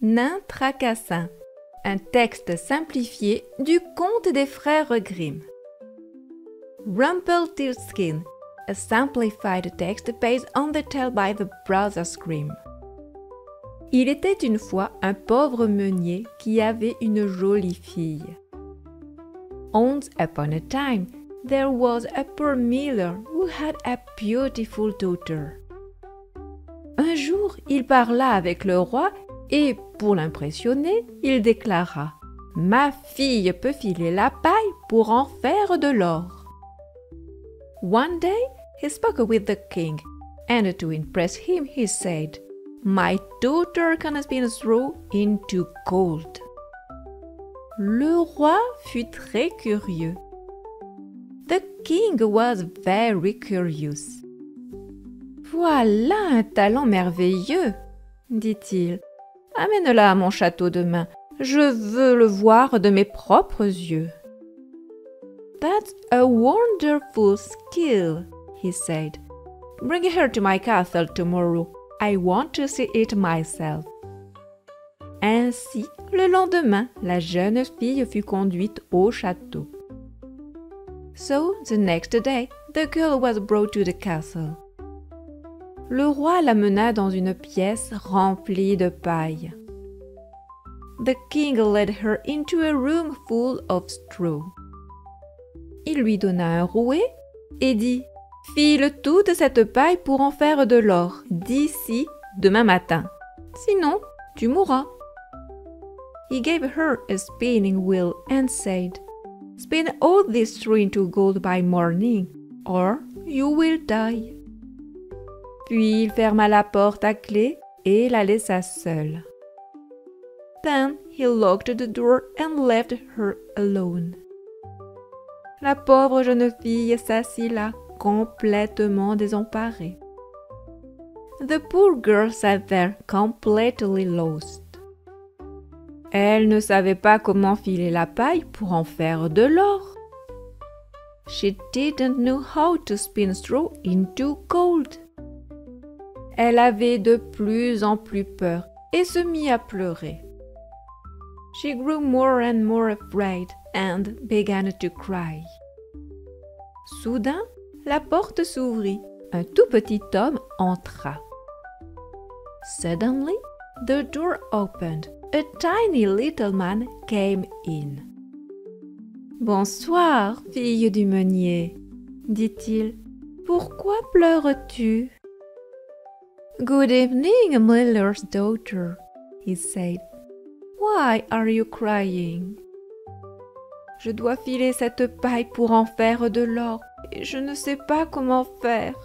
Nain Tracassin, un texte simplifié du conte des frères Grimm. Rumpelstiltskin, a simplified text based on the tale by the brothers Grimm. Il était une fois un pauvre meunier qui avait une jolie fille. Once upon a time, there was a poor miller who had a beautiful daughter. Un jour, il parla avec le roi et, pour l'impressionner, il déclara « Ma fille peut filer la paille pour en faire de l'or. » One day, he spoke with the king, and to impress him, he said, My daughter can spin straw into gold. Le roi fut très curieux. The king was very curious. Voilà un talent merveilleux, dit-il. Amène-la à mon château demain. Je veux le voir de mes propres yeux. That's a wonderful skill, he said. Bring her to my castle tomorrow. I want to see it myself. Ainsi, le lendemain, la jeune fille fut conduite au château. So, the next day, the girl was brought to the castle. Le roi la mena dans une pièce remplie de paille. The king led her into a room full of straw. Il lui donna un rouet et dit « File toute cette paille pour en faire de l'or d'ici demain matin. Sinon, tu mourras. » He gave her a spinning wheel and said « Spin all this straw into gold by morning, or you will die. » Puis il ferma la porte à clé et la laissa seule. Then he locked the door and left her alone. La pauvre jeune fille s'assit là, complètement désemparée. The poor girl sat there, completely lost. Elle ne savait pas comment filer la paille pour en faire de l'or. She didn't know how to spin straw into gold. Elle avait de plus en plus peur et se mit à pleurer. She grew more and more afraid and began to cry. Soudain, la porte s'ouvrit. Un tout petit homme entra. Suddenly, the door opened. A tiny little man came in. « Bonsoir, fille du meunier, » dit-il. « Pourquoi pleures-tu » ? « Good evening, miller's daughter, » he said. « Why are you crying ?»« Je dois filer cette paille pour en faire de l'or, et je ne sais pas comment faire, »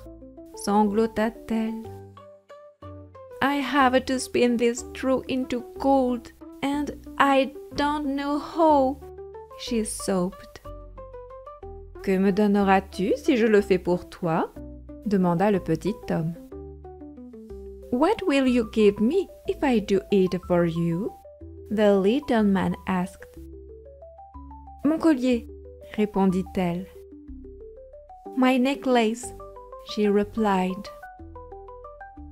sanglota-t-elle. « I have to spin this straw into gold, and I don't know how, » she sobbed. « Que me donneras-tu si je le fais pour toi ?» demanda le petit homme. What will you give me if I do it for you? The little man asked. Mon collier, répondit-elle. My necklace, she replied.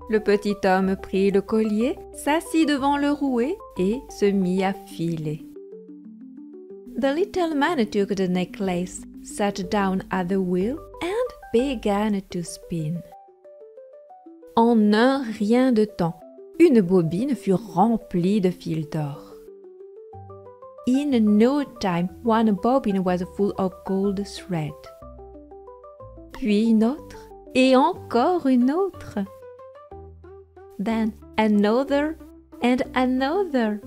Le petit homme prit le collier, s'assit devant le rouet et se mit à filer. The little man took the necklace, sat down at the wheel and began to spin. En un rien de temps, une bobine fut remplie de fils d'or. In no time, one bobbin was full of gold thread. Puis une autre, et encore une autre. Then another and another.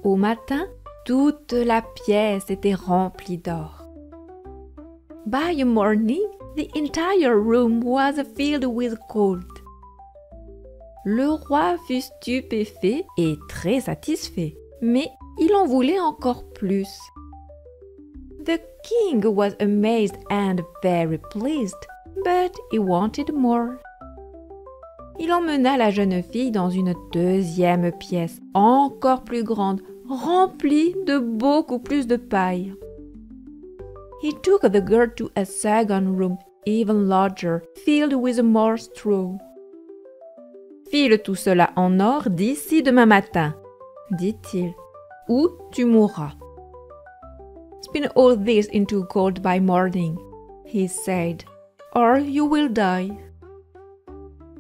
Au matin, toute la pièce était remplie d'or. By morning, the entire room was filled with gold. Le roi fut stupéfait et très satisfait, mais il en voulait encore plus. The king was amazed and very pleased, but he wanted more. Il emmena la jeune fille dans une deuxième pièce, encore plus grande, remplie de beaucoup plus de paille. He took the girl to a second room, even larger, filled with more straw. File tout cela en or d'ici demain matin, dit-il, ou tu mourras. Spin all this into gold by morning, he said, or you will die.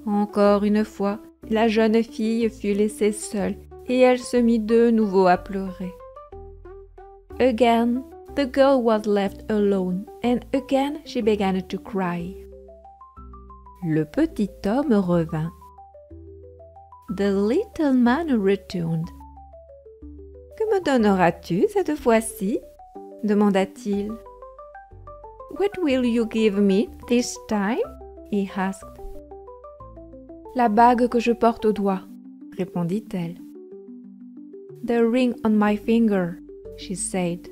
Encore une fois, la jeune fille fut laissée seule et elle se mit de nouveau à pleurer. Again, the girl was left alone and again she began to cry. Le petit homme revint. The little man returned. « Que me donneras-tu cette fois-ci » demanda-t-il. « What will you give me this time » he asked. « La bague que je porte au doigt » répondit-elle. « The ring on my finger » she said.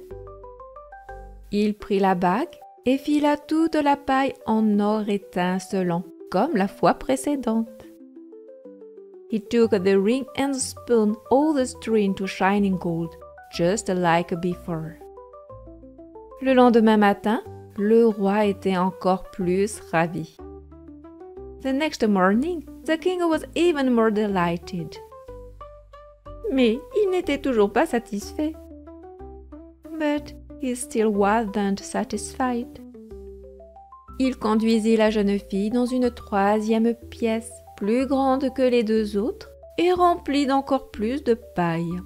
Il prit la bague et fila toute la paille en or étincelant, comme la fois précédente. He took the ring and spun all the string to shining gold, just like before. Le lendemain matin, le roi était encore plus ravi. The next morning, the king was even more delighted. Mais il n'était toujours pas satisfait. But he still wasn't satisfied. Il conduisit la jeune fille dans une troisième pièce, plus grande que les deux autres et remplie d'encore plus de paille.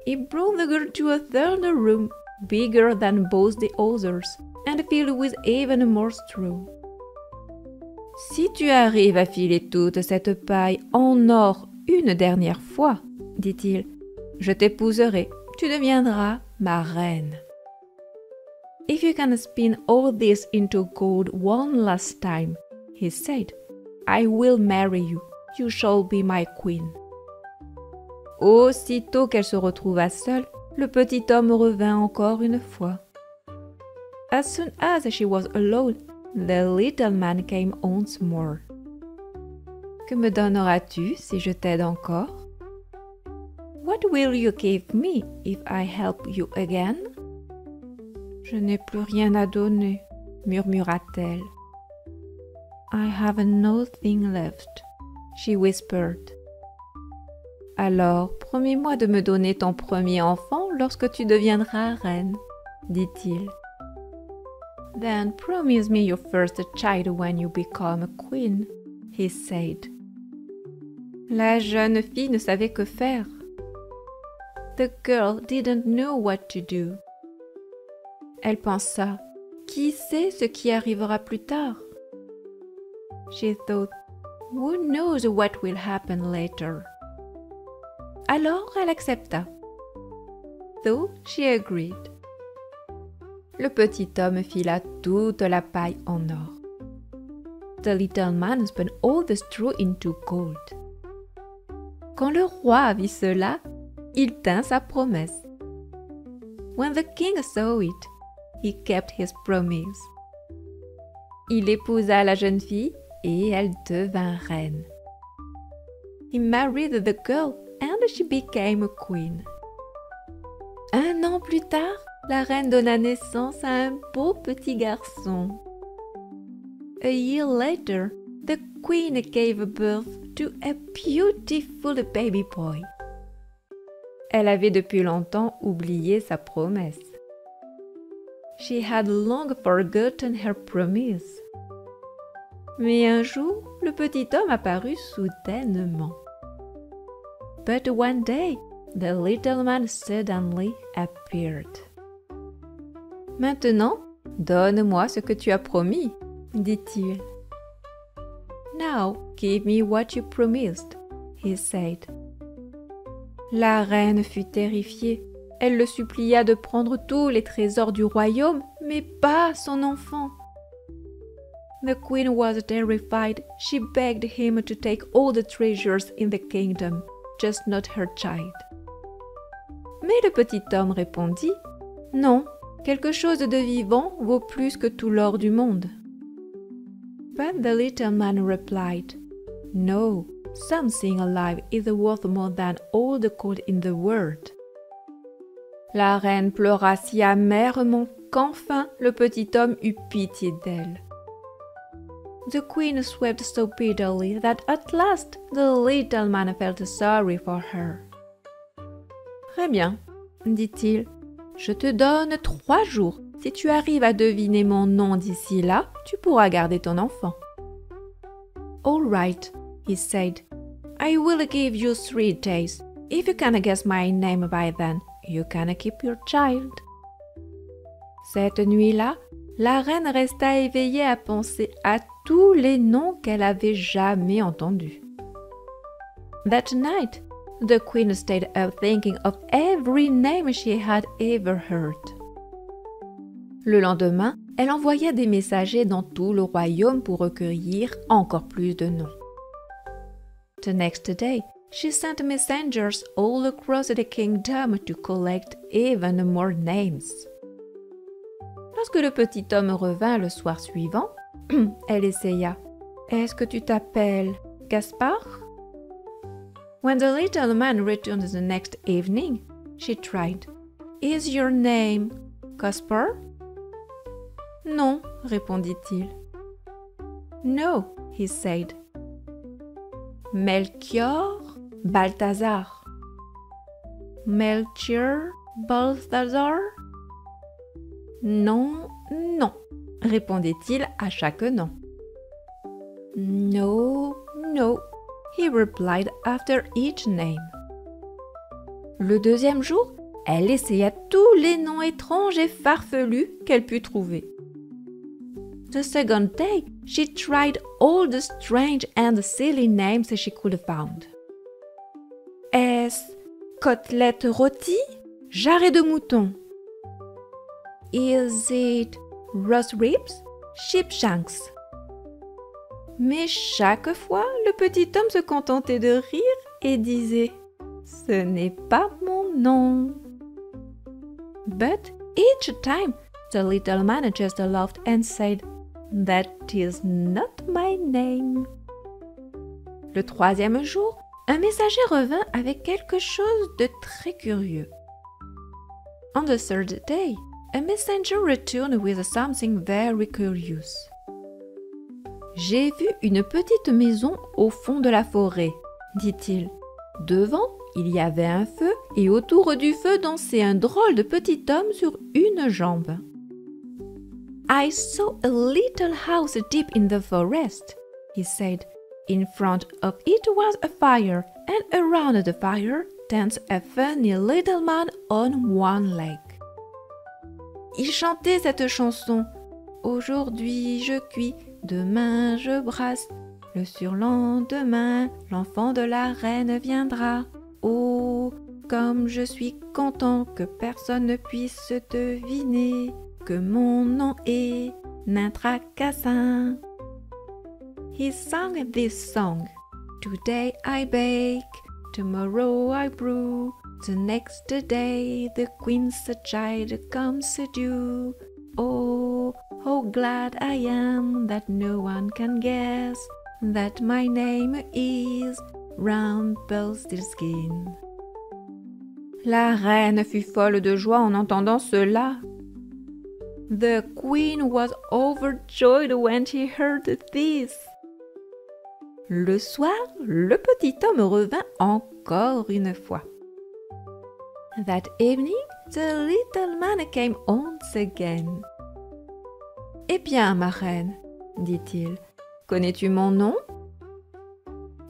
He brought the girl to a third room, bigger than both the others, and filled with even more straw. Si tu arrives à filer toute cette paille en or une dernière fois, dit-il, je t'épouserai, tu deviendras ma reine. If you can spin all this into gold one last time, he said, I will marry you, you shall be my queen. Aussitôt qu'elle se retrouva seule, le petit homme revint encore une fois. As soon as she was alone, the little man came once more. Que me donneras-tu si je t'aide encore? What will you give me if I help you again? Je n'ai plus rien à donner, murmura-t-elle. I have nothing left, she whispered. Alors, promets-moi de me donner ton premier enfant lorsque tu deviendras reine, dit-il. Then promise me your first child when you become a queen, he said. La jeune fille ne savait que faire. The girl didn't know what to do. Elle pensa, qui sait ce qui arrivera plus tard? She thought, who knows what will happen later? Alors elle accepta. So she agreed. Le petit homme fila toute la paille en or. The little man spun all the straw into gold. Quand le roi vit cela, il tint sa promesse. When the king saw it, he kept his promise. Il épousa la jeune fille et elle devint reine. He married the girl and she became a queen. Un an plus tard, la reine donna naissance à un beau petit garçon. A year later, the queen gave birth to a beautiful baby boy. Elle avait depuis longtemps oublié sa promesse. She had long forgotten her promise. Mais un jour, le petit homme apparut soudainement. But one day, the little man suddenly appeared. Maintenant, donne-moi ce que tu as promis, dit-il. Now, give me what you promised, he said. La reine fut terrifiée. Elle le supplia de prendre tous les trésors du royaume, mais pas son enfant. The queen was terrified. She begged him to take all the treasures in the kingdom, just not her child. Mais le petit homme répondit, « Non, quelque chose de vivant vaut plus que tout l'or du monde. » But the little man replied, « No, something alive is worth more than all the gold in the world. » La reine pleura si amèrement qu'enfin le petit homme eut pitié d'elle. The queen swept so bitterly that at last the little man felt sorry for her. « Très bien, » dit-il. « Je te donne 3 jours. Si tu arrives à deviner mon nom d'ici là, tu pourras garder ton enfant. »« All right, » he said. « I will give you 3 days. If you can guess my name by then, you can keep your child. » Cette nuit-là, la reine resta éveillée à penser à tous les noms qu'elle avait jamais entendus. That night, the queen stayed up thinking of every name she had ever heard. Le lendemain, elle envoya des messagers dans tout le royaume pour recueillir encore plus de noms. The next day, she sent messengers all across the kingdom to collect even more names. Lorsque le petit homme revint le soir suivant, elle essaya. « Est-ce que tu t'appelles Gaspard ?» When the little man returned the next evening, she tried. « Is your name Gaspard ?»« Non, répondit-il. »« No, he said. »« Melchior Balthazar. »« Melchior Balthazar ?»« Non, non, répondait-il à chaque nom. « No, no, he replied after each name. » Le deuxième jour, elle essaya tous les noms étranges et farfelus qu'elle put trouver. The second day, she tried all the strange and silly names she could find. Est-ce côtelette rôtie, jarret de mouton? Is it roast ribs, sheepshanks? Mais chaque fois, le petit homme se contentait de rire et disait « Ce n'est pas mon nom. » But each time, the little man just laughed and said « That is not my name. » Le troisième jour, un messager revint avec quelque chose de très curieux. On the third day, a messenger returned with something very curious. « J'ai vu une petite maison au fond de la forêt, » dit-il. Devant, il y avait un feu et autour du feu dansait un drôle de petit homme sur une jambe. « I saw a little house deep in the forest, » he said. In front of it was a fire, and around the fire danced a funny little man on one leg. Il chantait cette chanson. Aujourd'hui je cuis, demain je brasse. Le surlendemain, l'enfant de la reine viendra. Oh, comme je suis content que personne ne puisse deviner que mon nom est Nintracassin. He sang this song. Today I bake, tomorrow I brew. The next day the queen's child comes due. Oh, how glad I am that no one can guess that my name is Rumpelstiltskin. La reine fut folle de joie en entendant cela. The queen was overjoyed when she heard this. Le soir, le petit homme revint encore une fois. That evening, the little man came once again. « Eh bien, ma reine, » dit-il, « connais-tu mon nom ?»«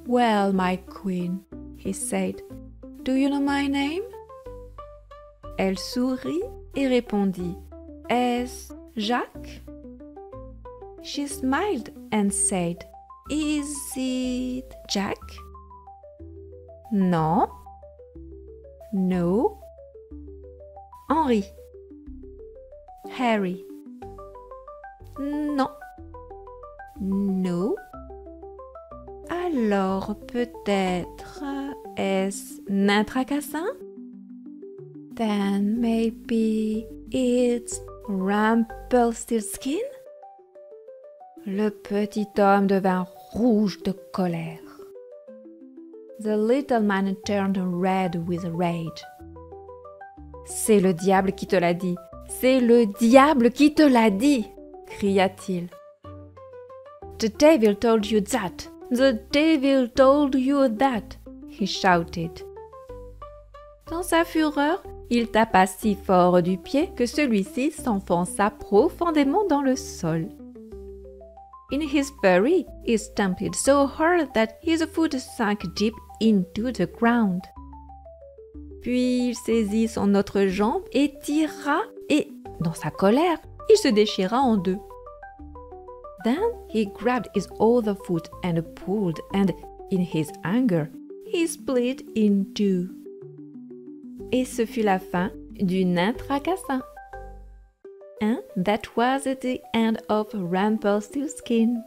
Well, my queen, » he said, « do you know my name ?» Elle sourit et répondit, « Est-ce Jacques ?» She smiled and said, « Is it Jack ?»« Non. »« No. »« Henri. »« Harry. »« Non. »« No. » Alors peut-être est-ce Nintracassin? Then maybe it's Rumpelstiltskin? Le petit homme devint rouge de colère. The little man turned red with rage. C'est le diable qui te l'a dit! C'est le diable qui te l'a dit! Cria-t-il. The devil told you that! The devil told you that! He shouted. Dans sa fureur, il tapa si fort du pied que celui-ci s'enfonça profondément dans le sol. In his fury, he stamped so hard that his foot sank deep into the ground. Puis il saisit son autre jambe et tira, et, dans sa colère, il se déchira en deux. Then he grabbed his other foot and pulled, and, in his anger, he split in two. Et ce fut la fin du nain tracassin. And that was the end of Rumpelstiltskin.